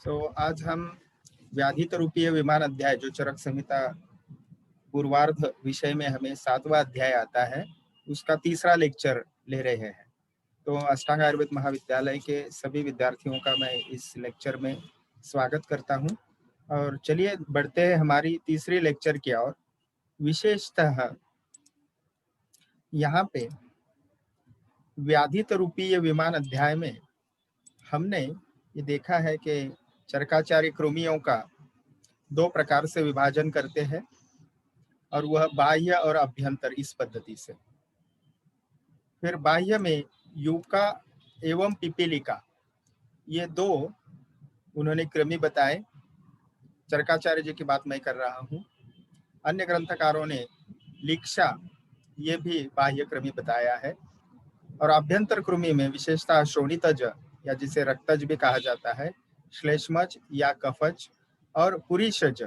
आज हम व्याधित रूपीय विमान अध्याय जो चरक संहिता पूर्वार्ध विषय में हमें 7वां अध्याय आता है, उसका तीसरा लेक्चर ले रहे हैं। तो अष्टांग आयुर्वेद महाविद्यालय के सभी विद्यार्थियों का मैं इस लेक्चर में स्वागत करता हूं। और चलिए बढ़ते हैं हमारी तीसरी लेक्चर की ओर। विशेषतः यहाँ पे व्याधित रूपीय विमान अध्याय में हमने ये देखा है कि चरकाचार्य कृमियों का दो प्रकार से विभाजन करते हैं, और वह बाह्य और अभ्यंतर इस पद्धति से। फिर बाह्य में यूका एवं पिपीलिका, ये दो उन्होंने कृमि बताए। चरकाचार्य जी की बात मैं कर रहा हूँ। अन्य ग्रंथकारों ने लिक्षा, ये भी बाह्य कृमि बताया है। और अभ्यंतर कृमि में विशेषतः शोणितज, या जिसे रक्तज भी कहा जाता है, श्लेष्मज या कफज, और पुरीशज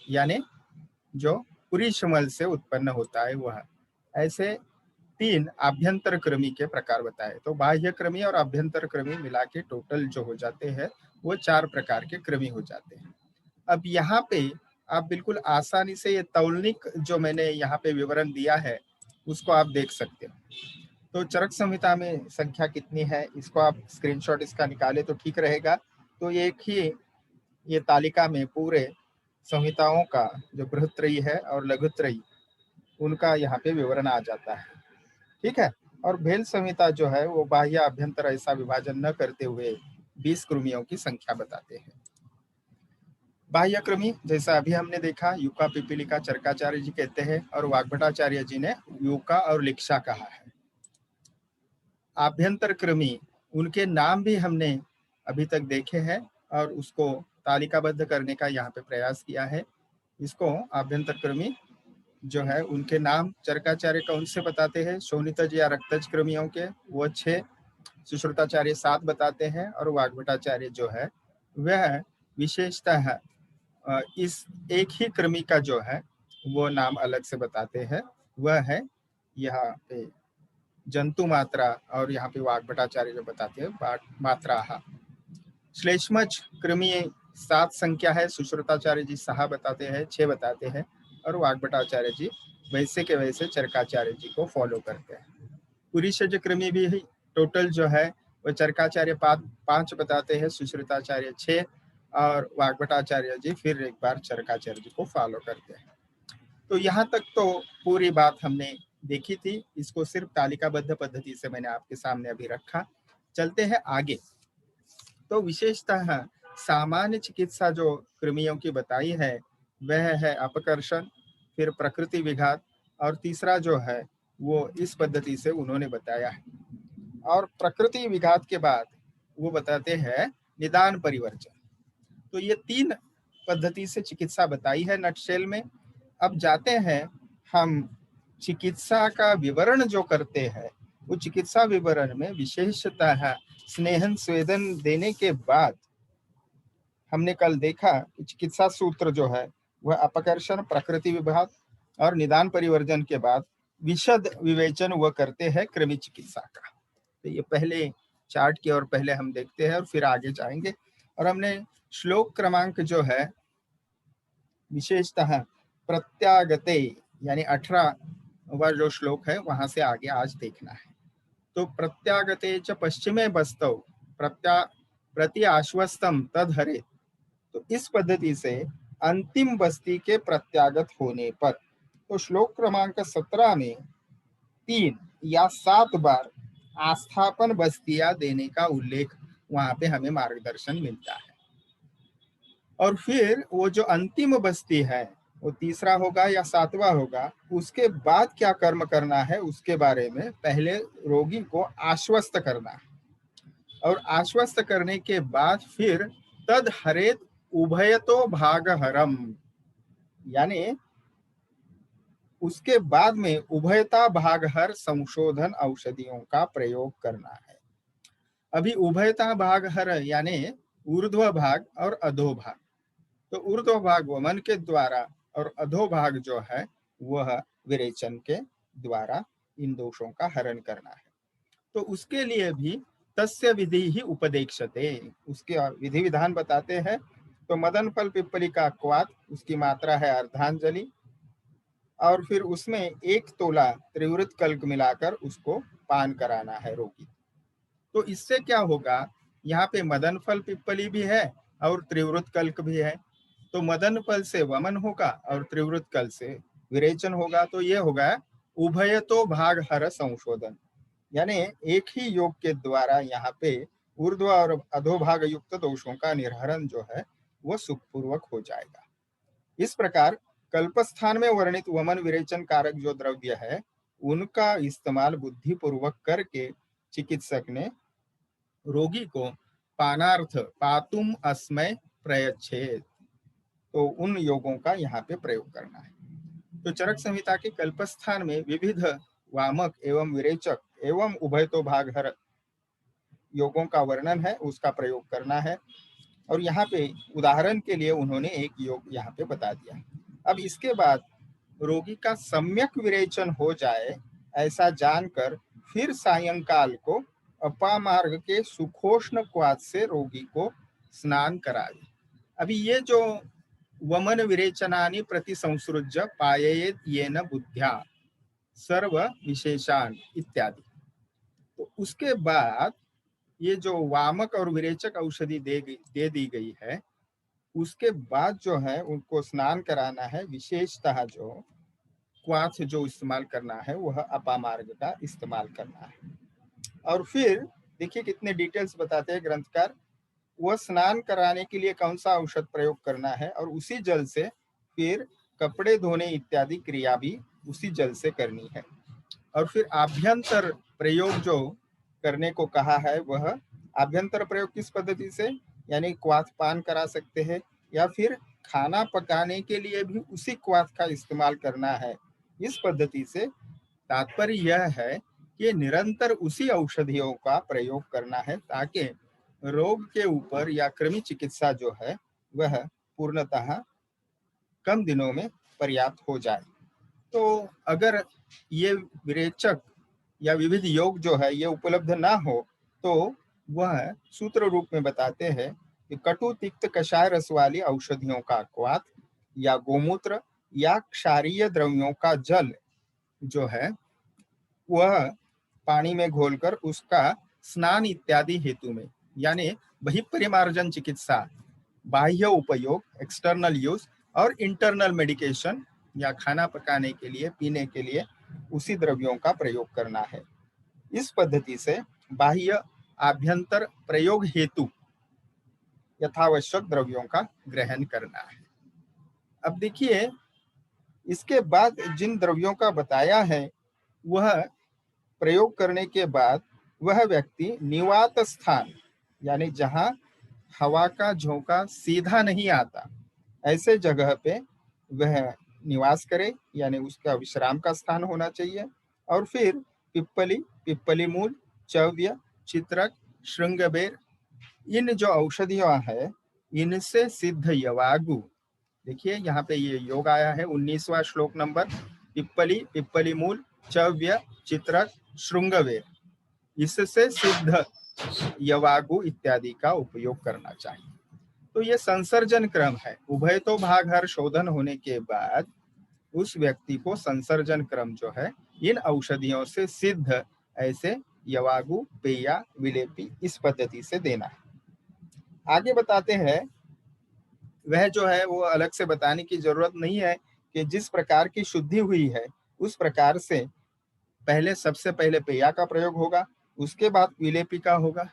यानी जो पुरीशमल से उत्पन्न होता है वह। ऐसे तीन आभ्यंतर कृमि के प्रकार बताए। तो बाह्य कृमि और आभ्यंतर कृमि मिला के टोटल जो हो जाते हैं वो 4 प्रकार के कृमि हो जाते हैं। अब यहाँ पे आप बिल्कुल आसानी से ये तौलनिक जो मैंने यहाँ पे विवरण दिया है उसको आप देख सकते हो। तो चरक संहिता में संख्या कितनी है, इसको आप स्क्रीनशॉट इसका निकाले तो ठीक रहेगा। तो एक ही ये तालिका में पूरे संहिताओं का जो बृहत्त्रयी है और लघुत्रयी, उनका यहाँ पे विवरण आ जाता है। ठीक है। और भेल संहिता जो है वो बाह्य अभ्यंतर ऐसा विभाजन न करते हुए 20 कृमियों की संख्या बताते हैं। बाह्य कृमि जैसा अभी हमने देखा, यूका पिपीलिका चरकाचार्य जी कहते हैं, और वाग्भटाचार्य जी ने यूका और लिक्षा कहा है। आभ्यंतर कृमि, उनके नाम भी हमने अभी तक देखे हैं और उसको तालिकाबद्ध करने का यहाँ पे प्रयास किया है। इसको आभ्यंतर कृमि जो है उनके नाम चरकाचार्य कौन से बताते हैं, शोणितज या रक्तज कृमियों के वो 6, सुश्रुताचार्य 7 बताते हैं, और वाग्भटाचार्य जो है वह विशेषतः इस एक ही कृमि का जो है वो नाम अलग से बताते हैं। वह है यहाँ पे जंतु मात्रा, और यहाँ पे वाग्भटाचार्य जो बताते हैं मात्रा। श्लेष्मज कृमि 7 संख्या है, सुश्रुताचार्य जी 6 बताते हैं, 6 बताते हैं, और वाग्भटाचार्य जी वैसे के वैसे चरकाचार्य जी को फॉलो करते हैं। पुरीशज कृमि भी टोटल जो है वो चरकाचार्य 5 बताते हैं, सुश्रुताचार्य 6, और वाग्भटाचार्य जी फिर एक बार चरकाचार्य जी को फॉलो करते हैं। तो यहाँ तक तो पूरी बात हमने देखी थी। इसको सिर्फ तालिकाबद्ध पद्धति से मैंने आपके सामने अभी रखा। चलते हैं आगे। तो विशेषतः सामान्य चिकित्सा जो कृमियों की बताई है वह है अपकर्षण, फिर प्रकृति विघात, और तीसरा जो है वो इस पद्धति से उन्होंने बताया है। और प्रकृति विघात के बाद वो बताते हैं निदान परिवर्जन। तो ये 3 पद्धति से चिकित्सा बताई है नटशेल में। अब जाते हैं हम चिकित्सा का विवरण जो करते हैं, वो चिकित्सा विवरण में विशेषतः स्नेहन स्वेदन देने के बाद हमने कल देखा कि चिकित्सा सूत्र जो है वह अपकर्षण, प्रकृति विभाग और निदान परिवर्जन के बाद विशद विवेचन वह करते हैं कृमि चिकित्सा का। तो ये पहले चार्ट की ओर पहले हम देखते हैं और फिर आगे जाएंगे। और हमने श्लोक क्रमांक जो है विशेषतः प्रत्यागते यानी 18वां जो श्लोक है वहां से आगे आज देखना है। तो प्रत्यागते च पश्चिमे बस्तौ प्रति आश्वस्तम तद हरे। तो इस पद्धति से अंतिम बस्ती के प्रत्यागत होने पर, तो श्लोक क्रमांक 17 में 3 या 7 बार आस्थापन बस्तियां देने का उल्लेख वहां पे हमें मार्गदर्शन मिलता है। और फिर वो जो अंतिम बस्ती है वो तीसरा होगा या 7वां होगा, उसके बाद क्या कर्म करना है उसके बारे में पहले रोगी को आश्वस्त करना है। और आश्वस्त करने के बाद फिर तद हरेत उभयतो भागहरम, यानी उसके बाद में उभयता भागहर संशोधन औषधियों का प्रयोग करना है। अभी उभयता भागहर यानी ऊर्ध्व भाग और अधोभाग। तो ऊर्ध्व भाग वमन के द्वारा और अधोभाग जो है वह विरेचन के द्वारा इन दोषों का हरण करना है। तो उसके लिए भी तस्य विधि ही उपदेक्षते, उसके विधि विधान बताते हैं। तो मदन फल पिप्पली का क्वाथ, उसकी मात्रा है अर्धांजलि, और फिर उसमें 1 तोला त्रिवृत कल्क मिलाकर उसको पान कराना है रोगी। तो इससे क्या होगा, यहाँ पे मदन फल पिप्पली भी है और त्रिवृत कल्क भी है। तो मदन फल से वमन होगा और त्रिवृत कल से विरेचन होगा। तो ये होगा उभयतो भाग हर संशोधन, यानी एक ही योग के द्वारा यहाँ पे ऊर्ध्व और अधोभाग युक्त दोषों का निर्हरण जो है वो सुखपूर्वक हो जाएगा। इस प्रकार कल्पस्थान में वर्णित वमन विरेचन कारक जो द्रव्य है उनका इस्तेमाल बुद्धि पूर्वक करके चिकित्सक ने रोगी को पानार्थ पातुम अस्मय प्रयच्छेद, तो उन योगों का यहाँ पे प्रयोग करना है। तो चरक संहिता के कल्पस्थान में विविध वामक एवं विरेचक एवं उभयतो भागहर योगों का वर्णन है, उसका प्रयोग करना है। और यहाँ पे उदाहरण के लिए उन्होंने एक योग यहाँ पे बता दिया। अब इसके बाद रोगी का सम्यक विरेचन हो जाए ऐसा जानकर फिर सायंकाल को अपामार्ग के सुखोष्ण क्वाथ से रोगी को स्नान कराए। अभी ये जो वमन विरेचनानि प्रति संसृज्य पायेत येन बुद्ध्या सर्व विशेषान इत्यादि, तो उसके बाद ये जो वामक और विरेचक औषधि दे दी गई है, उसके बाद जो है उनको स्नान कराना है। विशेषतः जो क्वाथ जो इस्तेमाल करना है वह अपामार्ग का इस्तेमाल करना है। और फिर देखिए कितने डिटेल्स बताते हैं ग्रंथकार, वह स्नान कराने के लिए कौन सा औषध प्रयोग करना है और उसी जल से फिर कपड़े धोने इत्यादि क्रिया भी उसी जल से करनी है। और फिर आभ्यंतर प्रयोग जो करने को कहा है वह आभ्यंतर प्रयोग किस पद्धति से, यानी क्वाथ पान करा सकते हैं या फिर खाना पकाने के लिए भी उसी क्वाथ का इस्तेमाल करना है। इस पद्धति से तात्पर्य यह है कि निरंतर उसी औषधियों का प्रयोग करना है ताकि रोग के ऊपर या कृमि चिकित्सा जो है वह पूर्णतः कम दिनों में पर्याप्त हो जाए। तो अगर ये विरेचक या विविध योग जो है ये उपलब्ध ना हो तो वह सूत्र रूप में बताते हैं कि कटु तिक्त कषाय रस वाली औषधियों का क्वाथ या गोमूत्र या क्षारीय द्रव्यों का जल जो है वह पानी में घोलकर उसका स्नान इत्यादि हेतु में, यानी बहिपरिमार्जन चिकित्सा, बाह्य उपयोग एक्सटर्नल यूज और इंटरनल मेडिकेशन या खाना पकाने के लिए पीने के लिए उसी द्रव्यों का प्रयोग करना है। इस पद्धति से बाह्य आभ्यंतर प्रयोग हेतु यथावश्यक द्रव्यों का ग्रहण करना है। अब देखिए इसके बाद जिन द्रव्यों का बताया है वह प्रयोग करने के बाद वह व्यक्ति निवात स्थान, यानी जहां हवा का झोंका सीधा नहीं आता ऐसे जगह पे वह निवास करे, यानी उसका विश्राम का स्थान होना चाहिए। और फिर पिप्पली, पिप्पली मूल, चव्य, चित्रक, श्रृंगबेर, इन जो औषधियां है इनसे सिद्ध यवागु, देखिए यहाँ पे ये योग आया है 19वां श्लोक नंबर, पिप्पली, पिप्पली मूल, चव्य, चित्रक, श्रृंगवेर, इससे सिद्ध यवागु इत्यादि का उपयोग करना चाहिए। तो ये संसर्जन क्रम है। उभय तो भाग हर शोधन होने के बाद उस व्यक्ति को संसर्जन क्रम जो है इन औषधियों से सिद्ध ऐसे यवागु, पेया, विलेपी इस पद्धति से देना है। आगे बताते हैं, वह जो है वो अलग से बताने की जरूरत नहीं है कि जिस प्रकार की शुद्धि हुई है उस प्रकार से पहले सबसे पहले पेया का प्रयोग होगा, उसके बाद विलेपी का होगा,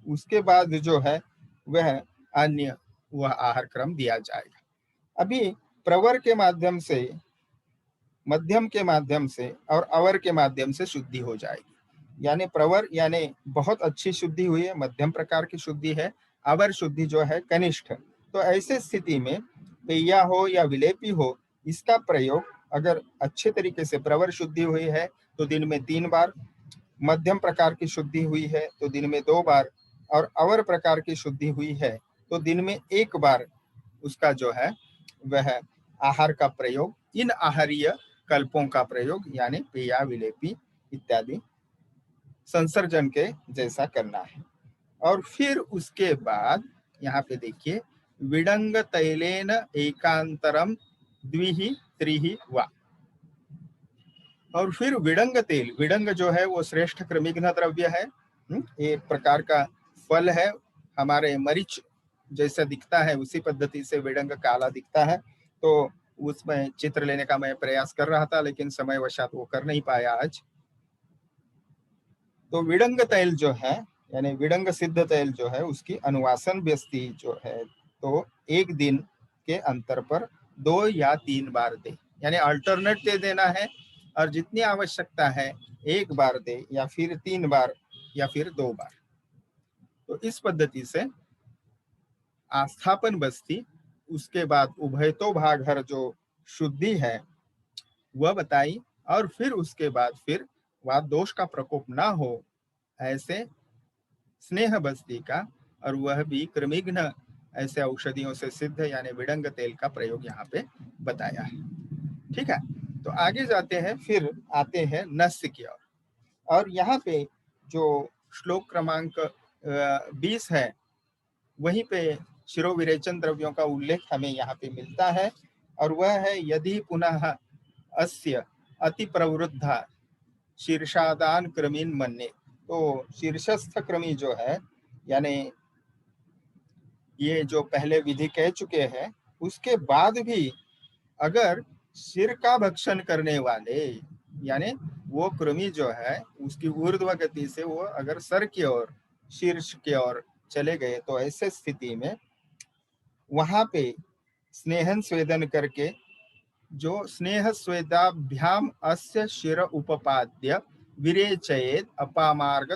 उसके बाद जो है वह अन्य वह आहार क्रम दिया जाएगा। अभी प्रवर के माध्यम से, मध्यम के माध्यम से और अवर के माध्यम से शुद्धि हो जाएगी। यानी प्रवर यानी बहुत अच्छी शुद्धि हुई है, मध्यम प्रकार की शुद्धि है, अवर शुद्धि जो है कनिष्ठ। तो ऐसे स्थिति में पेया हो या विलेपी हो, इसका प्रयोग अगर अच्छे तरीके से प्रवर शुद्धि हुई है तो दिन में 3 बार, मध्यम प्रकार की शुद्धि हुई है तो दिन में 2 बार, और अवर प्रकार की शुद्धि हुई है तो दिन में 1 बार उसका जो है वह आहार का प्रयोग, इन आहारीय कल्पों का प्रयोग यानी पेया, विलेपी इत्यादि संसर्जन के जैसा करना है। और फिर उसके बाद यहाँ पे देखिए विडंग तैलेन एकांतरम द्विहि त्रिहि वा। और फिर विडंग तेल, विडंग जो है वो श्रेष्ठ कृमिघ्न द्रव्य है। एक प्रकार का फल है, हमारे मरीच जैसा दिखता है उसी पद्धति से विडंग काला दिखता है। तो उसमें चित्र लेने का मैं प्रयास कर रहा था, लेकिन समय वशात वो कर नहीं पाया आज। तो विडंग तैल जो है, यानी विडंग सिद्ध तैल जो है, उसकी अनुवासन व्यस्ति जो है तो एक दिन के अंतर पर 2 या 3 बार दे, यानी अल्टरनेट दे देना है। और जितनी आवश्यकता है 1 बार दे, या फिर 3 बार, या फिर 2 बार। तो इस पद्धति से आस्थापन बस्ती, उसके बाद उभयतो भाघर जो शुद्धि है वह बताई, और फिर उसके बाद फिर वह दोष का प्रकोप ना हो ऐसे स्नेह बस्ती का, और वह भी कृमिघ्न ऐसे औषधियों से सिद्ध यानी विडंग तेल का प्रयोग यहाँ पे बताया है। ठीक है, तो आगे जाते हैं, फिर आते हैं नस्य की ओर। और यहाँ पे जो श्लोक क्रमांक 20 है, वहीं पे शिरोविरेचन द्रव्यों का उल्लेख हमें यहाँ पे मिलता है। और वह है यदि पुनः अस्य अति प्रवृद्धा शीर्षादान क्रमीन मन्ने। तो शीर्षस्थ क्रमी जो है, यानी ये जो पहले विधि कह चुके हैं, उसके बाद भी अगर सिर का भक्षण करने वाले, यानी वो कृमि जो है उसकी ऊर्ध्व गति से वो अगर सर की ओर, शीर्ष की ओर चले गए, तो ऐसे स्थिति में वहां पे स्नेहन स्वेदन करके, जो स्नेह स्वेदाभ्याम अस्य शिर उपपाद्य विरेचयेत अपामार्ग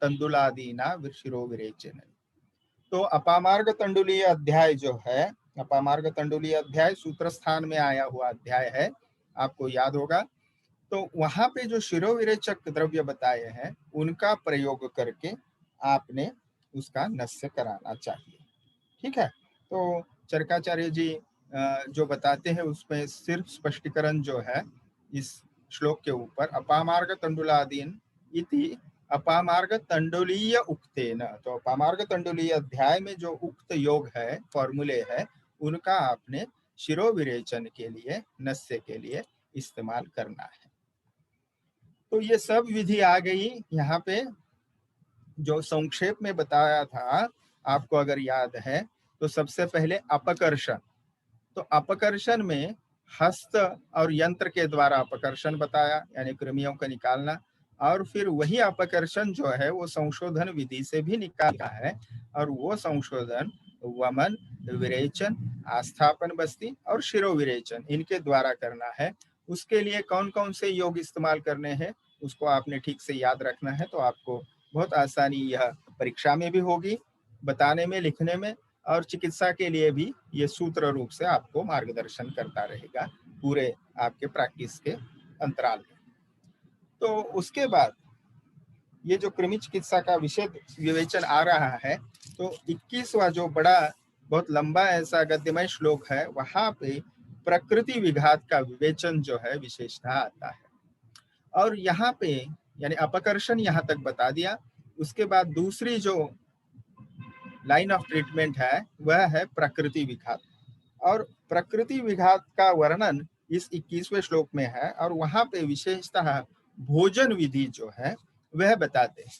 तंडुलादीना शिरो विरेचन। तो अपामार्ग तंडुलीय अध्याय जो है, अपामार्ग तंडुलीय अध्याय सूत्र स्थान में आया हुआ अध्याय है, आपको याद होगा। तो वहां पे जो शिरोविरेचक द्रव्य बताए हैं उनका प्रयोग करके आपने उसका नस्य कराना चाहिए। ठीक है, तो चरकाचार्य जी जो बताते हैं उसमें सिर्फ स्पष्टीकरण जो है इस श्लोक के ऊपर, अपामार्ग तंडुलादीन इति अपामार्ग तंडुलीय उक्तेन। तो अपामार्ग तंडुलीय अध्याय में जो उक्त योग है, फॉर्मूले है, उनका आपने शिरोविरेचन के लिए, नस्य के लिए इस्तेमाल करना है। तो ये सब विधि आ गई यहाँ पे। जो संक्षेप में बताया था आपको अगर याद है, तो सबसे पहले अपकर्षण। तो अपकर्षण में हस्त और यंत्र के द्वारा अपकर्षण बताया, यानी कृमियों को निकालना। और फिर वही अपकर्षण जो है वो संशोधन विधि से भी निकाला है, और वो संशोधन वमन, विरेचन, आस्थापन बस्ती और शिरोविरेचन, इनके द्वारा करना है। उसके लिए कौन कौन से योग इस्तेमाल करने हैं उसको आपने ठीक से याद रखना है, तो आपको बहुत आसानी यह परीक्षा में भी होगी, बताने में, लिखने में, और चिकित्सा के लिए भी ये सूत्र रूप से आपको मार्गदर्शन करता रहेगा पूरे आपके प्रैक्टिस के अंतराल में। तो उसके बाद ये जो कृमि चिकित्सा का विषय विवेचन आ रहा है, तो 21वां जो बड़ा बहुत लंबा ऐसा गद्यमय श्लोक है, वहां पे प्रकृति विघात का विवेचन जो है विशेषता आता है। और यहाँ पे यानी अपकर्षण यहाँ तक बता दिया। उसके बाद दूसरी जो लाइन ऑफ ट्रीटमेंट है वह है प्रकृति विघात। और प्रकृति विघात का वर्णन इस 21वें श्लोक में है, और वहां पे विशेषतः भोजन विधि जो है वह बताते हैं,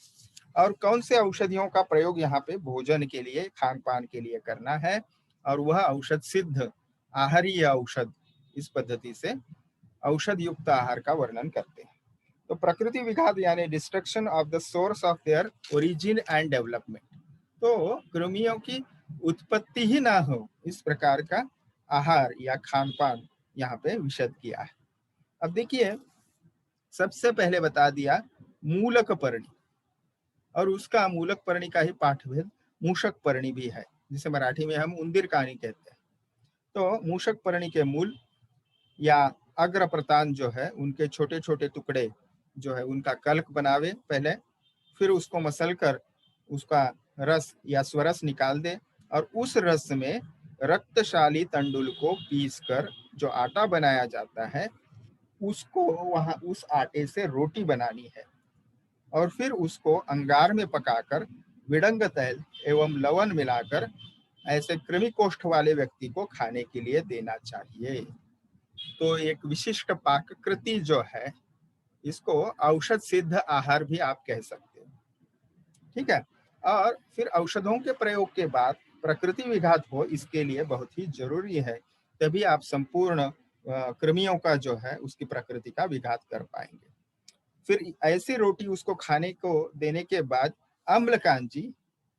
और कौन से औषधियों का प्रयोग यहाँ पे भोजन के लिए, खान पान के लिए करना है, और वह औषध सिद्ध आहारीय औषध, इस पद्धति से औषध युक्त आहार का वर्णन करते हैं। तो प्रकृति विघात यानी destruction of the source of their origin and development. तो कृमियों की उत्पत्ति ही ना हो, इस प्रकार का आहार या खान पान यहाँ पे विशद किया है। अब देखिए, सबसे पहले बता दिया मूलक पर्णी, और उसका मूलक पर्णी का ही पाठभेद मूषक पर्णी भी है, जिसे मराठी में हम उंदीर कहानी कहते हैं। तो मूषक पर्णी के मूल या अग्र प्रतान जो है, उनके छोटे छोटे टुकड़े जो है उनका कल्क बनावे पहले, फिर उसको मसल कर उसका रस या स्वरस निकाल दे, और उस रस में रक्तशाली तंडुल को पीस कर जो आटा बनाया जाता है, उसको वहां उस आटे से रोटी बनानी है, और फिर उसको अंगार में पकाकर विडंग तैल एवं लवण मिलाकर ऐसे कृमि कोष्ठ वाले व्यक्ति को खाने के लिए देना चाहिए। तो एक विशिष्ट पाककृति जो है, इसको औषध सिद्ध आहार भी आप कह सकते हो। ठीक है। और फिर औषधों के प्रयोग के बाद प्रकृति विघात हो, इसके लिए बहुत ही जरूरी है, तभी आप संपूर्ण कृमियों का जो है उसकी प्रकृति का विघात कर पाएंगे। फिर ऐसी रोटी उसको खाने को देने के बाद अम्लकांजी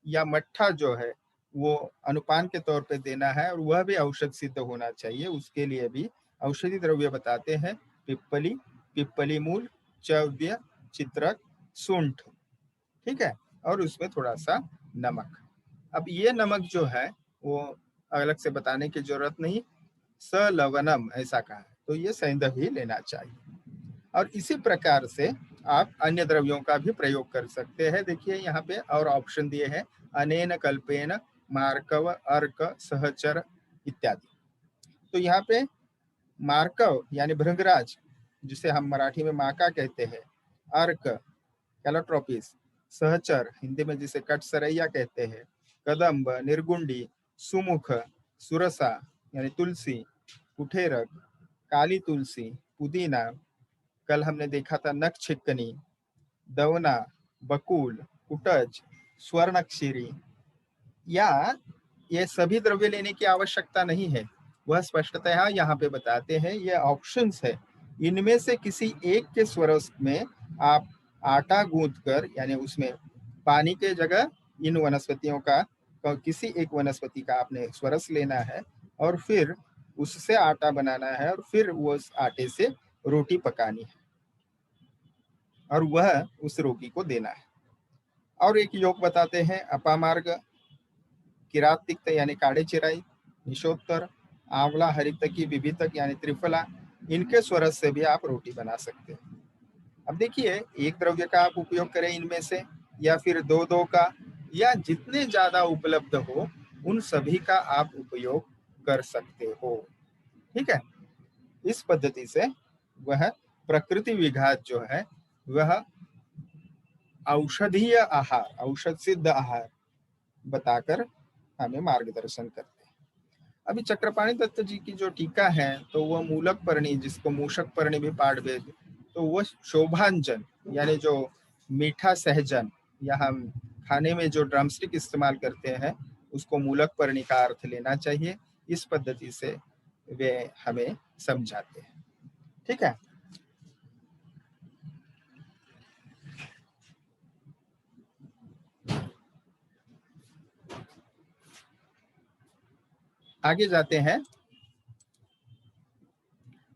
या मट्ठा जो है वो अनुपान के तौर पे देना है, और वह भी औषध सिद्ध होना चाहिए। उसके लिए भी औषधि द्रव्य बताते हैं, पिप्पली, पिप्पली मूल, चव्य, चित्रक, सूंठ। ठीक है। और उसमें थोड़ा सा नमक। अब ये नमक जो है वो अलग से बताने की जरूरत नहीं, सलवनम ऐसा कहा है, तो ये सैंधव ही लेना चाहिए। और इसी प्रकार से आप अन्य द्रव्यों का भी प्रयोग कर सकते हैं। देखिए यहाँ पे और ऑप्शन दिए हैं, अनेन कल्पेन, मार्कव, अर्क, सहचर इत्यादि। तो यहाँ पे मार्कव यानी भृंगराज, जिसे हम मराठी में माका कहते हैं, अर्क कैलोट्रोपिस, सहचर हिंदी में जिसे कटसरैया कहते हैं, कदम्ब, निर्गुंडी, सुमुख, सुरसा यानी तुलसी, कुठेरक, काली तुलसी, पुदीना, कल हमने देखा था नख छिकनी, दवना, बकुल, कुटज, स्वर्णक्षीरी, या ये सभी द्रव्य लेने की आवश्यकता नहीं है, वह स्पष्टतः यहाँ पे बताते हैं, ये ऑप्शंस है। इनमें से किसी एक के स्वरस में आप आटा गूंथ कर, यानी उसमें पानी के जगह इन वनस्पतियों का किसी एक वनस्पति का आपने स्वरस लेना है, और फिर उससे आटा बनाना है, और फिर वो उस आटे से रोटी पकानी है, और वह उस रोगी को देना है। और एक योग बताते हैं, अपामार्ग, किरात तिक्त यानी काड़े चिराई, निशोत्तर, आंवला, हरितकी, विभितक यानी त्रिफला, इनके स्वरस से भी आप रोटी बना सकते हैं। अब देखिए, एक द्रव्य का आप उपयोग करें इनमें से, या फिर दो दो का, या जितने ज्यादा उपलब्ध हो उन सभी का आप उपयोग कर सकते हो। ठीक है। इस पद्धति से वह प्रकृति विघात जो है वह औषधीय आहार, औषध सिद्ध आहार बताकर हमें मार्गदर्शन करते हैं। अभी चक्रपाणी दत्त जी की जो टीका है, तो वह मूलक पर्णी, जिसको मूषक पर्णी भी पाठ भेद, तो वह शोभांजन यानी जो मीठा सहजन, या हम खाने में जो ड्रमस्टिक इस्तेमाल करते हैं उसको मूलक पर्णी का अर्थ लेना चाहिए। इस पद्धति से वे हमें समझाते हैं। ठीक है। आगे जाते हैं।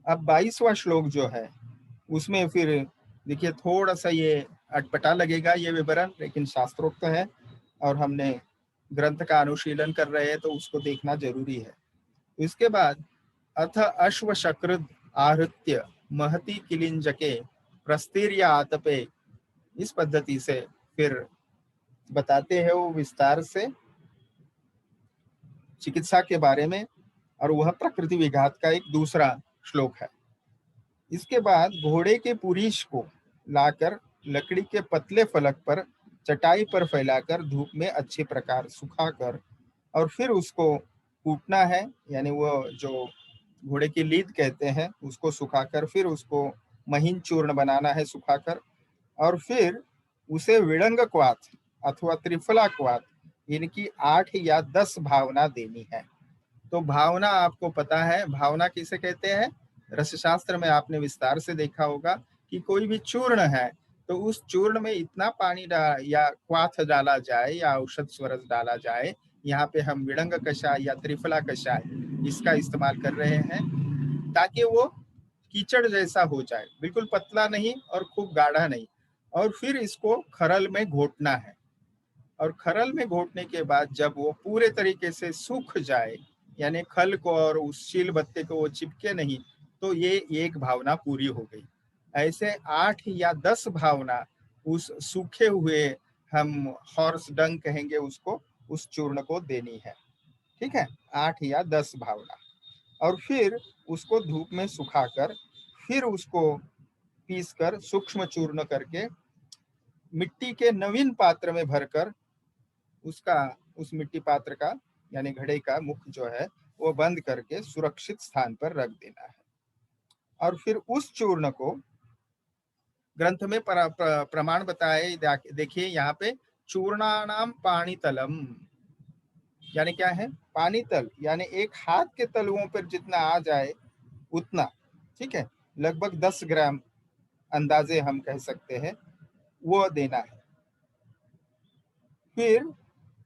अब 22वां श्लोक जो है उसमें फिर देखिए थोड़ा सा ये अटपटा लगेगा ये विवरण, लेकिन शास्त्रोक्त है और हमने ग्रंथ का अनुशीलन कर रहे हैं, तो उसको देखना जरूरी है। इसके बाद अथ अश्व शक्र आहृत्य महति किलिंजके प्रस्तीर्य आतपे, इस पद्धति से फिर बताते हैं वो विस्तार से चिकित्सा के बारे में, और वह प्रकृति विघात का एक दूसरा श्लोक है। इसके बाद घोड़े के पुरीश को लाकर लकड़ी के पतले फलक पर चटाई पर फैलाकर धूप में अच्छे प्रकार सुखाकर, और फिर उसको कूटना है, यानी वो जो घोड़े की लीद कहते हैं उसको सुखाकर फिर उसको महीन चूर्ण बनाना है सुखाकर, और फिर उसे विड़ंग क्वाथ अथवा त्रिफला क्वाथ, इनकी 8 या 10 भावना देनी है। तो भावना आपको पता है, भावना किसे कहते हैं, रसशास्त्र में आपने विस्तार से देखा होगा कि कोई भी चूर्ण है तो उस चूर्ण में इतना पानी या क्वाथ डाला जाए या औषध स्वरस डाला जाए। यहाँ पे हम विड़ंग कषाय या त्रिफला कषाय इसका इस्तेमाल कर रहे हैं, ताकि वो कीचड़ जैसा हो जाए, बिल्कुल पतला नहीं और खूब गाढ़ा नहीं। और फिर इसको खरल में घोटना है, और खरल में घोटने के बाद जब वो पूरे तरीके से सूख जाए, यानी खल को और उस शील बत्ते को वो चिपके नहीं, तो ये एक भावना पूरी हो गई। ऐसे 8 या 10 भावना उस सूखे हुए, हम हॉर्स डंग कहेंगे उसको, उस चूर्ण को देनी है। ठीक है। 8 या 10 भावना, और फिर उसको धूप में सुखाकर फिर उसको पीसकर सूक्ष्म चूर्ण करके मिट्टी के नवीन पात्र में भरकर उसका उस मिट्टी पात्र का यानी घड़े का मुख जो है वो बंद करके सुरक्षित स्थान पर रख देना है। और फिर उस चूर्ण को ग्रंथ में प्रमाण बताए, देखिए यहाँ पे चूर्णानाम पानी तलम, यानी क्या है, पानी तल यानी एक हाथ के तलुओं पर जितना आ जाए उतना, ठीक है, लगभग 10 ग्राम अंदाजे हम कह सकते हैं, वो देना है। फिर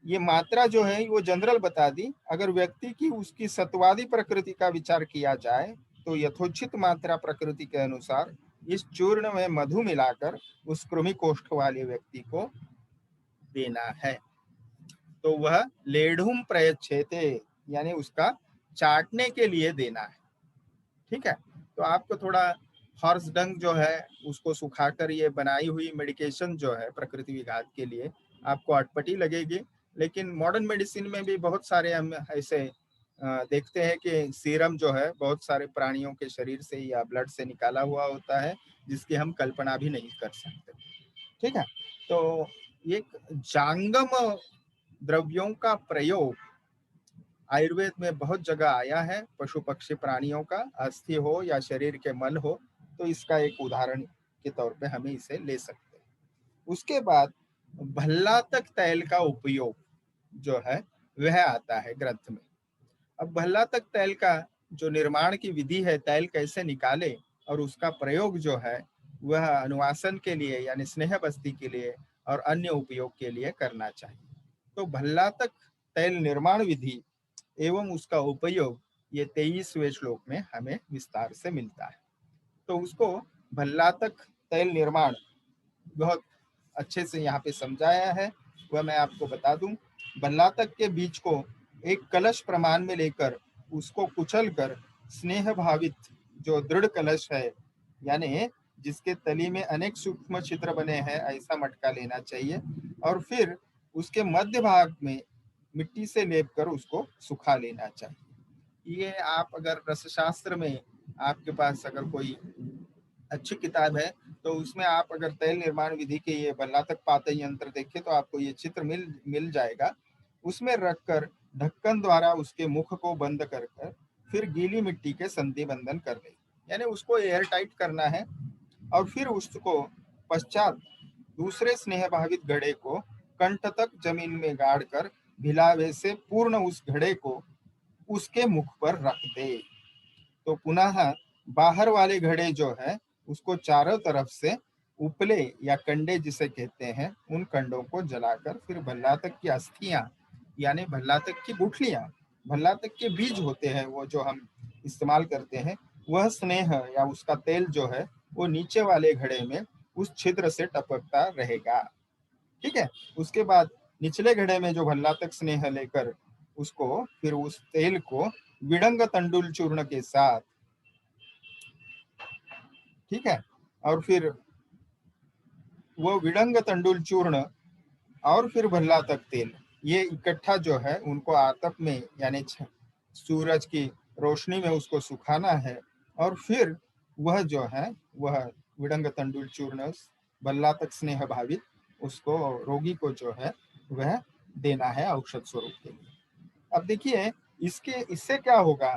ये मात्रा जो है वो जनरल बता दी। अगर व्यक्ति की उसकी सत्वादी प्रकृति का विचार किया जाए तो यथोचित मात्रा प्रकृति के अनुसार इस चूर्ण में मधु मिलाकर उस कृमि कोष्ठ वाले व्यक्ति को देना है। तो वह लेढ़ुम प्रयच्छेते यानी उसका चाटने के लिए देना है, ठीक है। तो आपको थोड़ा हॉर्स डंग जो है उसको सुखाकर ये बनाई हुई मेडिकेशन जो है प्रकृति विघात के लिए आपको अटपटी लगेगी, लेकिन मॉडर्न मेडिसिन में भी बहुत सारे हम ऐसे देखते हैं कि सीरम जो है बहुत सारे प्राणियों के शरीर से या ब्लड से निकाला हुआ होता है, जिसकी हम कल्पना भी नहीं कर सकते, ठीक है। तो एक जांगम द्रव्यों का प्रयोग आयुर्वेद में बहुत जगह आया है। पशु पक्षी प्राणियों का अस्थि हो या शरीर के मल हो, तो इसका एक उदाहरण के तौर पे हमें इसे ले सकते हैं। उसके बाद भल्लातक तैल का उपयोग जो है वह आता है ग्रंथ में। अब भल्लातक तैल का जो निर्माण की विधि है, तैल कैसे निकाले और उसका प्रयोग जो है वह अनुवासन के लिए यानी स्नेह बस्ती के लिए और अन्य उपयोग के लिए करना चाहिए। तो भल्लातक तैल निर्माण विधि एवं उसका उपयोग ये 23वें श्लोक में हमें विस्तार से मिलता है। तो उसको भल्लातक तैल निर्माण बहुत अच्छे से यहाँ पे समझाया है, वह मैं आपको बता दूं। भल्लातक के बीज को एक कलश प्रमाण में लेकर उसको कुचल कर स्नेह भावित जो दृढ़ कलश है, यानी जिसके तली में अनेक सूक्ष्म छिद्र बने हैं, ऐसा मटका लेना चाहिए और फिर उसके मध्य भाग में मिट्टी से लेप कर उसको सुखा लेना चाहिए। ये आप अगर रसशास्त्र में आपके पास अगर कोई अच्छी किताब है तो उसमें आप अगर तैल निर्माण विधि के ये भल्लातक पाते यंत्र देखें तो आपको ये चित्र मिल जाएगा। उसमें रखकर ढक्कन द्वारा उसके मुख को बंद कर कर फिर गीली मिट्टी के संधि बंधन कर दे, यानी उसको एयर टाइट करना है। और फिर उसको पश्चात दूसरे स्नेह भावित घड़े को कंठ तक जमीन में गाड़ कर भिलावे से पूर्ण उस घड़े को उसके मुख पर रख दे। तो पुनः बाहर वाले घड़े जो है उसको चारों तरफ से उपले या कंडे जिसे कहते हैं उन कंडों को जलाकर फिर भल्लातक की अस्थियां यानी भल्लातक की गुठलियां, भल्लातक के बीज होते हैं वो जो हम इस्तेमाल करते हैं, वह स्नेह या उसका तेल जो है वो नीचे वाले घड़े में उस छिद्र से टपकता रहेगा, ठीक है। उसके बाद निचले घड़े में जो भल्लातक स्नेह लेकर उसको फिर उस तेल को विडंग तंडुल चूर्ण के साथ, ठीक है, और फिर वो विडंग तंडुल चूर्ण और फिर भल्लातक तेल ये इकट्ठा जो है उनको आतप में यानी सूरज की रोशनी में उसको सुखाना है। और फिर वह जो है वह विडंग तंडुल चूर्ण भल्लातक स्नेह भावित उसको रोगी को जो है वह देना है औषध स्वरूप के लिए। अब देखिए इसके इससे क्या होगा,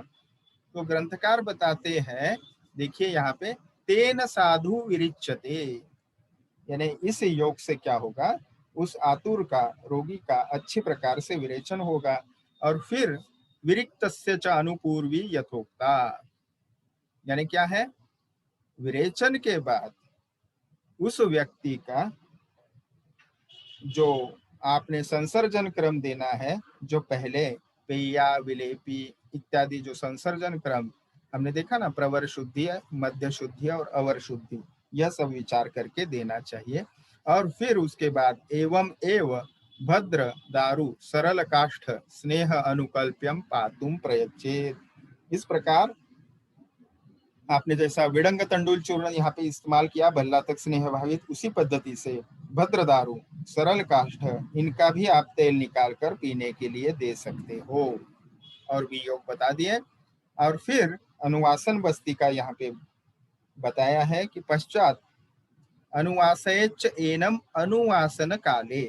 तो ग्रंथकार बताते हैं, देखिए यहाँ पे तेन साधु विरिच्यते, यानी इस योग से क्या होगा, उस आतुर का रोगी का अच्छी प्रकार से विरेचन होगा। और फिर विरिक्तस्य च अनुपूर्वी यथोक्ता, यानी क्या है, विरेचन के बाद उस व्यक्ति का जो आपने संसर्जन क्रम देना है, जो पहले पेया विलेपी इत्यादि जो संसर्जन क्रम हमने देखा ना, प्रवर शुद्धि, मध्य शुद्धि और अवर शुद्धि, यह सब विचार करके देना चाहिए। और फिर उसके बाद एवं एव भद्र दारु सरल काष्ठ स्नेह अनुकल्प्यम पातुम प्रयच्चेत। इस प्रकार आपने जैसा विडंग तंडुल चूर्ण यहाँ पे इस्तेमाल किया भल्लातक स्नेह भावित, उसी पद्धति से भद्रदारू सरल काष्ठ इनका भी आप तेल निकाल कर पीने के लिए दे सकते हो। और भी योग बता दिए। और फिर अनुवासन बस्ती का यहाँ पे बताया है कि पश्चात अनुवासयच एनम अनुवासन काले,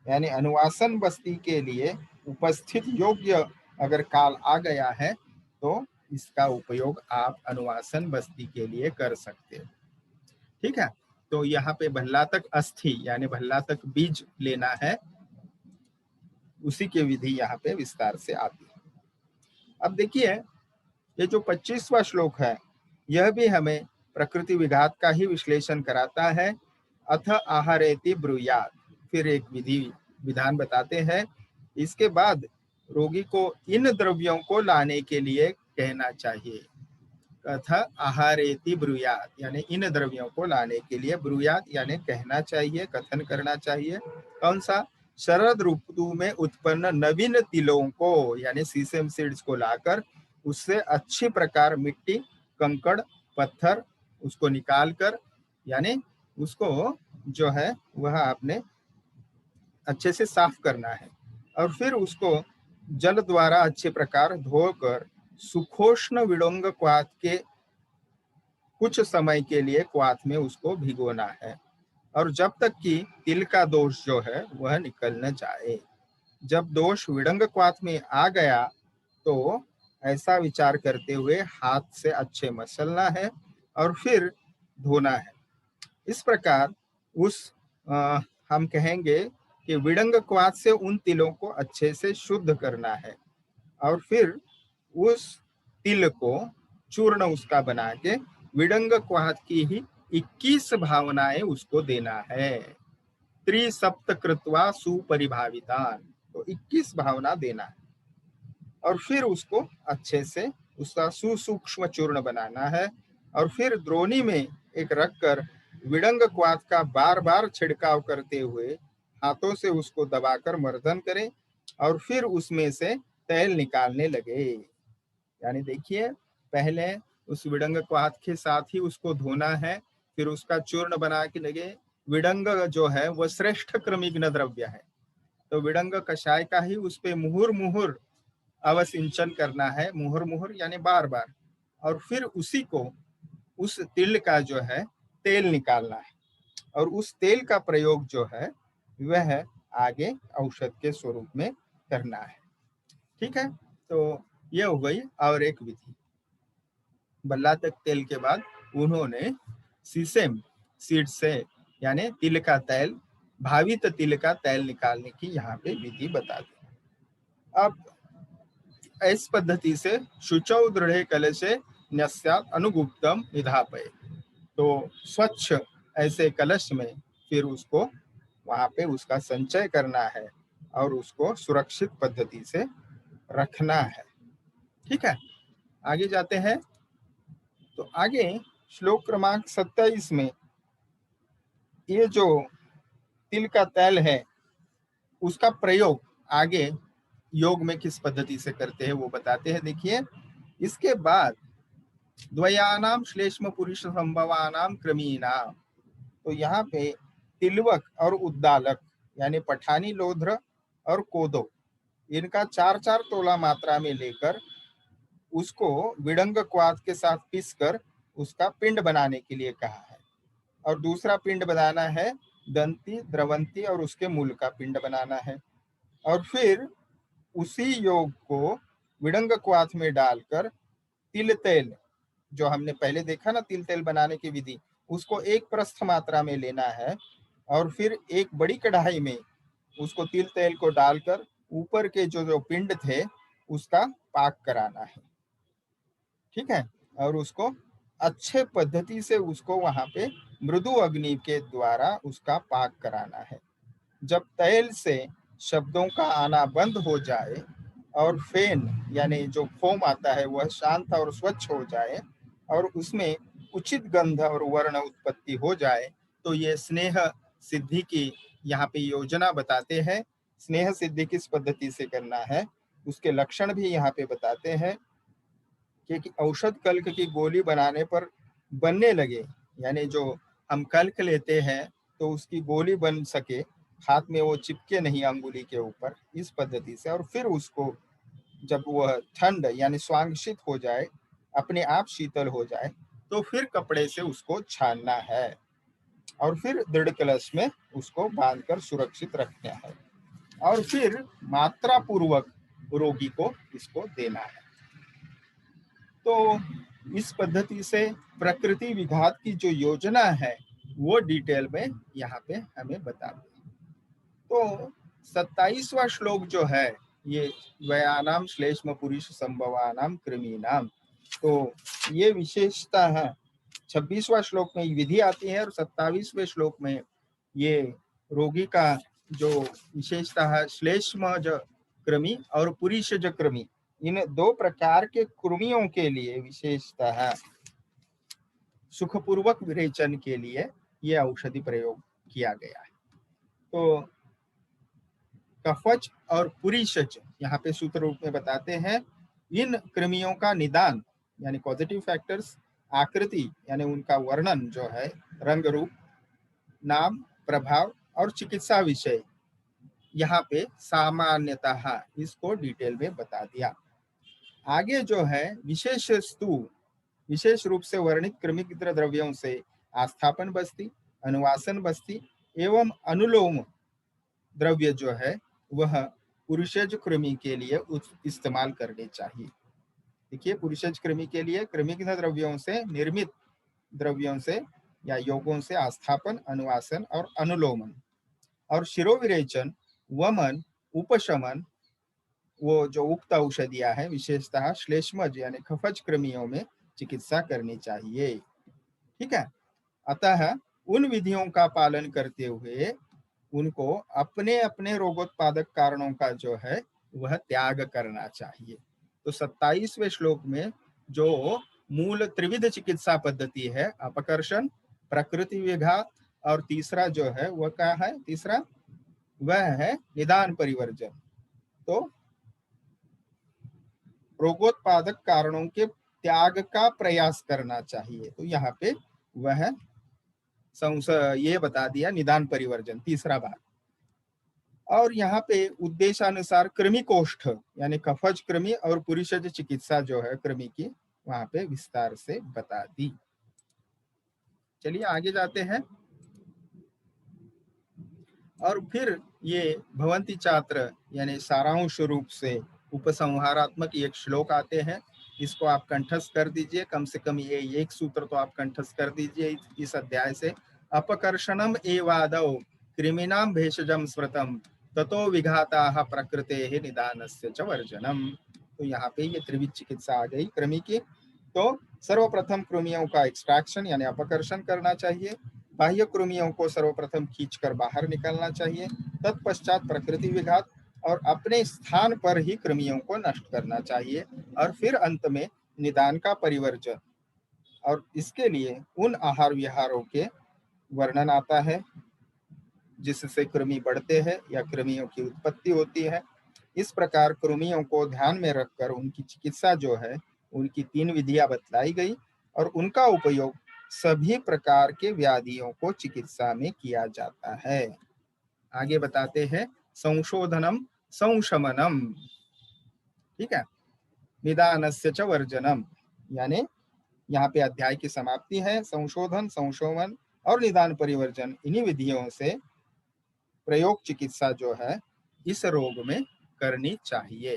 यानी अनुवासन बस्ती के लिए उपस्थित योग्य अगर काल आ गया है तो इसका उपयोग आप अनुवासन बस्ती के लिए कर सकते हो। ठीक है, तो यहाँ पे भल्लातक अस्थि यानी भल्लातक बीज लेना है, उसी की विधि यहाँ पे विस्तार से आती है। अब देखिए, ये जो 25वां श्लोक है यह भी हमें प्रकृति विघात का ही विश्लेषण कराता है। अथ आहारेति ब्रूयात, फिर एक विधि विधान बताते हैं। इसके बाद रोगी को इन द्रव्यों को लाने के लिए कहना चाहिए। अथ आहारेति ब्रूयात यानी इन द्रव्यों को लाने के लिए, ब्रूयात यानी कहना चाहिए, कथन करना चाहिए। कौन सा? शरद ऋतु में उत्पन्न नवीन तिलों को यानी सीसम सीड्स को लाकर उससे अच्छी प्रकार मिट्टी, कंकड़, पत्थर उसको निकाल कर, यानी उसको जो है वह आपने अच्छे से साफ करना है और फिर उसको जल द्वारा अच्छे प्रकार धोकर सुखोष्ण विडोंग क्वाथ के कुछ समय के लिए क्वाथ में उसको भिगोना है, और जब तक कि तिल का दोष जो है वह निकल न जाए। जब दोष विडंग क्वाथ में आ गया तो ऐसा विचार करते हुए हाथ से अच्छे मसलना है और फिर धोना है। इस प्रकार उस हम कहेंगे कि विडंग क्वाथ से उन तिलों को अच्छे से शुद्ध करना है और फिर उस तिल को चूर्ण उसका बना के विडंग क्वाथ की ही 21 भावनाएं उसको देना है। त्रिसप्त कृत्वा सुपरिभावितान, तो 21 भावना देना है और फिर उसको अच्छे से उसका सुसूक्ष्म चूर्ण बनाना है और फिर द्रोणी में एक रखकर विडंग क्वाथ का बार बार छिड़काव करते हुए हाथों से उसको दबाकर मर्दन करें और फिर उसमें से तेल निकालने लगे। यानी देखिए, पहले उस विडंग क्वाथ के साथ ही उसको धोना है, फिर उसका चूर्ण बना के लगे। विडंग जो है वह श्रेष्ठ क्रमिग्न द्रव्य है, तो विडंग कषाय का ही उस पे मुहुर मुहुर अवसिंचन करना है, मुहुर मुहुर यानी बार बार, और फिर उसी को उस तिल का जो है तेल निकालना है और उस तेल का प्रयोग जो है वह आगे औषध के स्वरूप में करना है। ठीक है, तो यह हो गई और एक विधि। भल्लातक तेल के बाद उन्होंने सीसेम सीड से यानी तिल का तेल, भावित तिल का तेल निकालने की यहाँ पे विधि बता दी। अब इस पद्धति से शुचौ दृढ़े कलशे न्यस्यात् अनुगुप्तम निधापय, तो स्वच्छ ऐसे कलश में फिर उसको वहां पे उसका संचय करना है और उसको सुरक्षित पद्धति से रखना है। ठीक है, आगे जाते हैं। तो आगे श्लोक क्रमांक 27 में ये जो तिल का तेल है उसका प्रयोग आगे योग में किस पद्धति से करते हैं वो बताते हैं। देखिए, इसके बाद द्वयानाम श्लेष्म पुरुष संभवानाम क्रमीनाम, तो यहाँ पे तिलवक और उद्दालक यानी पठानी लोध्र और कोदो, इनका 4-4 तोला मात्रा में लेकर उसको विडंग क्वाथ के साथ पीसकर उसका पिंड बनाने के लिए कहा है, और दूसरा पिंड बनाना है दंती, द्रवंती और उसके मूल का पिंड बनाना है, और फिर उसी योग को विडंग क्वाथ में डालकर तिल तेल जो हमने पहले देखा ना, तिल तेल बनाने की विधि, उसको एक प्रस्थ मात्रा में लेना है और फिर एक बड़ी कढ़ाई में उसको तिल तेल को डालकर ऊपर के जो जो पिंड थे उसका पाक कराना है। ठीक है, और उसको अच्छे पद्धति से उसको वहां पे मृदु अग्नि के द्वारा उसका पाक कराना है। जब तेल से शब्दों का आना बंद हो जाए और फेन यानी जो फोम आता है वह शांत और स्वच्छ हो जाए और उसमें उचित गंध और वर्ण उत्पत्ति हो जाए, तो ये स्नेह सिद्धि की यहाँ पे योजना बताते हैं। स्नेह सिद्धि किस पद्धति से करना है उसके लक्षण भी यहाँ पे बताते हैं कि औषध कल्क की गोली बनाने पर बनने लगे, यानी जो हम कल्क लेते हैं तो उसकी गोली बन सके, हाथ में वो चिपके नहीं अंगुली के ऊपर, इस पद्धति से, और फिर उसको जब वह ठंड यानी स्वांशित हो जाए, अपने आप शीतल हो जाए, तो फिर कपड़े से उसको छानना है और फिर दृढ़ कलश में उसको बांधकर सुरक्षित रखना है। और फिर मात्रा पूर्वक रोगी को इसको देना है। तो इस पद्धति से प्रकृति विघात की जो योजना है वो डिटेल में यहाँ पे हमें बता दें। तो 27वां श्लोक जो है ये वयानाम श्लेष्म पुरुष संभवानाम कृमीनाम, तो ये विशेषता है। 26वां श्लोक में विधि आती है और 27वें श्लोक में ये रोगी का जो विशेषता है श्लेष्म कृमि और पुरुष कृमि, इन दो प्रकार के कृमियों के लिए विशेषता है सुखपूर्वक विरेचन के लिए ये औषधि प्रयोग किया गया है। तो कफच और पुरीशच यहाँ पे सूत्र रूप में बताते हैं। इन कृमियों का निदान यानी पॉजिटिव फैक्टर्स, आकृति यानी उनका वर्णन जो है, रंग रूप, नाम, प्रभाव और चिकित्सा विषय यहाँ पे सामान्यतः इसको डिटेल में बता दिया। आगे जो है विशेष स्तु, विशेष रूप से वर्णित कृमिकित्र द्रव्यों से आस्थापन बस्ती, अनुवासन बस्ती एवं अनुलोम द्रव्य जो है वह पुरुषज कृमि के लिए इस्तेमाल करने चाहिए। देखिए, पुरुषज कृमि के लिए कृमिकित्र द्रव्यों से निर्मित द्रव्यों से या योगों से आस्थापन, अनुवासन और अनुलोमन और शिरोविरेचन, वमन, उपशमन, वो जो उक्त औषधियां है विशेषतः श्लेष्मज यानी खफज कृमियों में चिकित्सा करनी चाहिए। ठीक है। अतः उन विधियों का पालन करते हुए उनको अपने अपने रोगोत्पादक कारणों का जो है वह त्याग करना चाहिए। तो 27वें श्लोक में जो मूल त्रिविध चिकित्सा पद्धति है, अपकर्षण, प्रकृति विघात और तीसरा जो है वह क्या है, तीसरा वह है निदान परिवर्जन। तो रोगोत्पादक कारणों के त्याग का प्रयास करना चाहिए। तो यहाँ पे वह ये बता दिया निदान परिवर्जन, तीसरा भाग। और यहाँ पे उद्देशानुसार कृमि कोष्ठ यानी कफज कृमि और पुरुषज चिकित्सा जो है कृमि की वहां पे विस्तार से बता दी। चलिए आगे जाते हैं। और फिर ये भवंती छात्र यानी सारांश रूप से उपसंहारात्मक एक श्लोक आते हैं, इसको आप कंठस्थ कर दीजिए। कम से कम ये एक सूत्र तो आप कंठस्थ कर दीजिए इस अध्याय से। अपकर्षणम एवादौ कृमिनाम भेषजम स्मृतम ततो विघाताः प्रकृतेः निदानस्य च वर्जनम। तो यहाँ पे ये त्रिविध चिकित्सा आ गई कृमि की। तो सर्वप्रथम कृमियों का एक्सट्रैक्शन यानी अपकर्षण करना चाहिए, बाह्य कृमियों को सर्वप्रथम खींचकर बाहर निकालना चाहिए, तत्पश्चात प्रकृति विघात और अपने स्थान पर ही कृमियों को नष्ट करना चाहिए, और फिर अंत में निदान का परिवर्जन। और इसके लिए उन आहार विहारों के वर्णन आता है जिससे कृमि बढ़ते हैं या कृमियों की उत्पत्ति होती है। इस प्रकार कृमियों को ध्यान में रखकर उनकी चिकित्सा जो है उनकी 3 विधियां बतलाई गई और उनका उपयोग सभी प्रकार के व्याधियों को चिकित्सा में किया जाता है। आगे बताते हैं संशोधनम संशमनम। ठीक है, निदानस्य च वर्जनम, यानी यहाँ पे अध्याय की समाप्ति है। संशोधन, संशोधन और निदान परिवर्जन, इन्हीं विधियों से प्रयोग चिकित्सा जो है इस रोग में करनी चाहिए।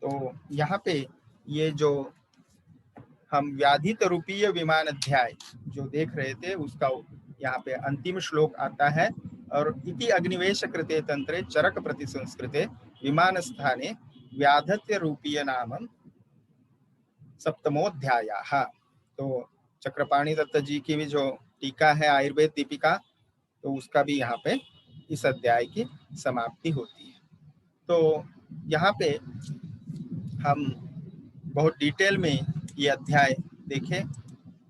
तो यहाँ पे ये जो हम व्याधि रूपीय विमान अध्याय जो देख रहे थे उसका यहाँ पे अंतिम श्लोक आता है। और इति अग्निवेश कृते तंत्रे चरक प्रति संस्कृते विमान स्थाने व्याधत्य रूपीय नामम सप्तमोध्यायः। तो चक्रपाणी दत्त जी की भी जो टीका है आयुर्वेद दीपिका, तो उसका भी यहाँ पे इस अध्याय की समाप्ति होती है। तो यहाँ पे हम बहुत डिटेल में ये अध्याय देखें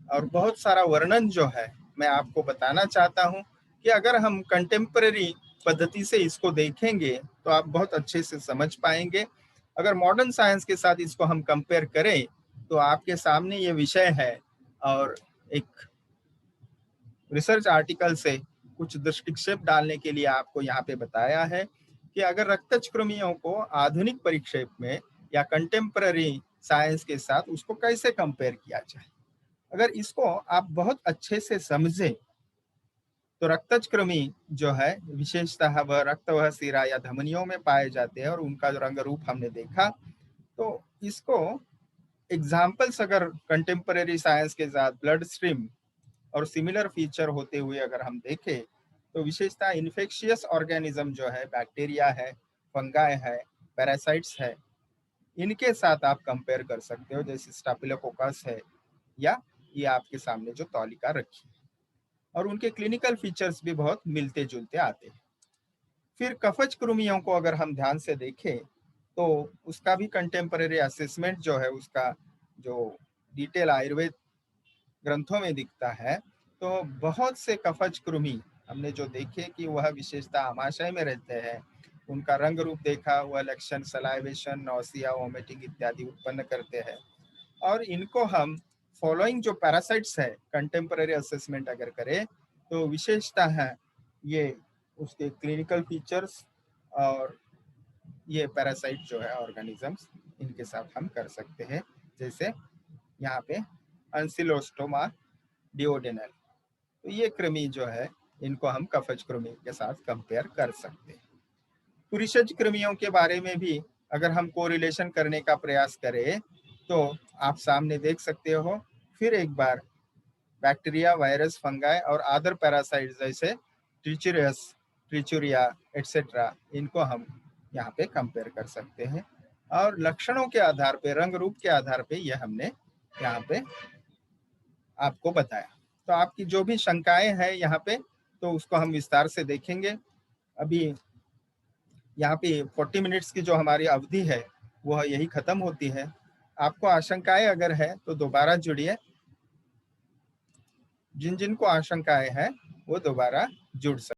और बहुत सारा वर्णन जो है मैं आपको बताना चाहता हूँ कि अगर हम कंटेम्पररी पद्धति से इसको देखेंगे तो आप बहुत अच्छे से समझ पाएंगे। अगर मॉडर्न साइंस के साथ इसको हम कंपेयर करें तो आपके सामने ये विषय है, और एक रिसर्च आर्टिकल से कुछ दृष्टिक्षेप डालने के लिए आपको यहाँ पे बताया है कि अगर रक्तज कृमियों को आधुनिक परिक्षेप में या कंटेम्पररी साइंस के साथ उसको कैसे कंपेयर किया जाए। अगर इसको आप बहुत अच्छे से समझे तो रक्तज कृमि जो है विशेषतः वह रक्तवह सिरा या धमनियों में पाए जाते हैं और उनका जो रंग रूप हमने देखा। तो इसको एग्जाम्पल्स अगर कंटेम्परेरी साइंस के साथ ब्लड स्ट्रीम और सिमिलर फीचर होते हुए अगर हम देखें तो विशेषता इन्फेक्शियस ऑर्गेनिज्म जो है, बैक्टीरिया है, फंगाई है, पैरासाइट्स है, इनके साथ आप कंपेयर कर सकते हो, जैसे स्टाफिलोकोकस है या ये आपके सामने जो तालिका रखी है, और उनके क्लिनिकल फीचर्स भी बहुत मिलते जुलते आते हैं। फिर कफज कृमियों को अगर हम ध्यान से देखें तो उसका भी कंटेम्परेरी असेसमेंट जो है, उसका जो डिटेल आयुर्वेद ग्रंथों में दिखता है, तो बहुत से कफज कृमि हमने जो देखे कि वह विशेषता आमाशय में रहते हैं, उनका रंग रूप देखा, वह लक्षण सलाइवेशन, नौसिया, वोमिटिंग इत्यादि उत्पन्न करते हैं। और इनको हम फॉलोइंग जो पैरासाइट्स है कंटेम्परेरी असेसमेंट अगर करें तो विशेषता है ये उसके क्लिनिकल फीचर्स और ये पैरासाइट जो है ऑर्गेनिजम्स, इनके साथ हम कर सकते हैं। जैसे यहाँ पे अंसिलोस्टोमा डिओडेनल, तो ये कृमि जो है इनको हम कफज कृमि के साथ कंपेयर कर सकते हैं। पुरुषज कृमियों के बारे में भी अगर हम कोरिलेशन करने का प्रयास करें तो आप सामने देख सकते हो। फिर एक बार बैक्टीरिया, वायरस, फंगाई और अदर पैरासाइट्स जैसे ट्रिचुरियस, ट्रिचुरिया एटसेट्रा, इनको हम यहाँ पे कंपेयर कर सकते हैं। और लक्षणों के आधार पे, रंग रूप के आधार पे ये हमने यहाँ पे आपको बताया। तो आपकी जो भी शंकाएं हैं यहाँ पे, तो उसको हम विस्तार से देखेंगे। अभी यहाँ पे 40 मिनट्स की जो हमारी अवधि है वह यही खत्म होती है। आपको आशंकाएं अगर है तो दोबारा जुड़िए, जिन जिन को आशंकाएं हैं वो दोबारा जुड़ सकते।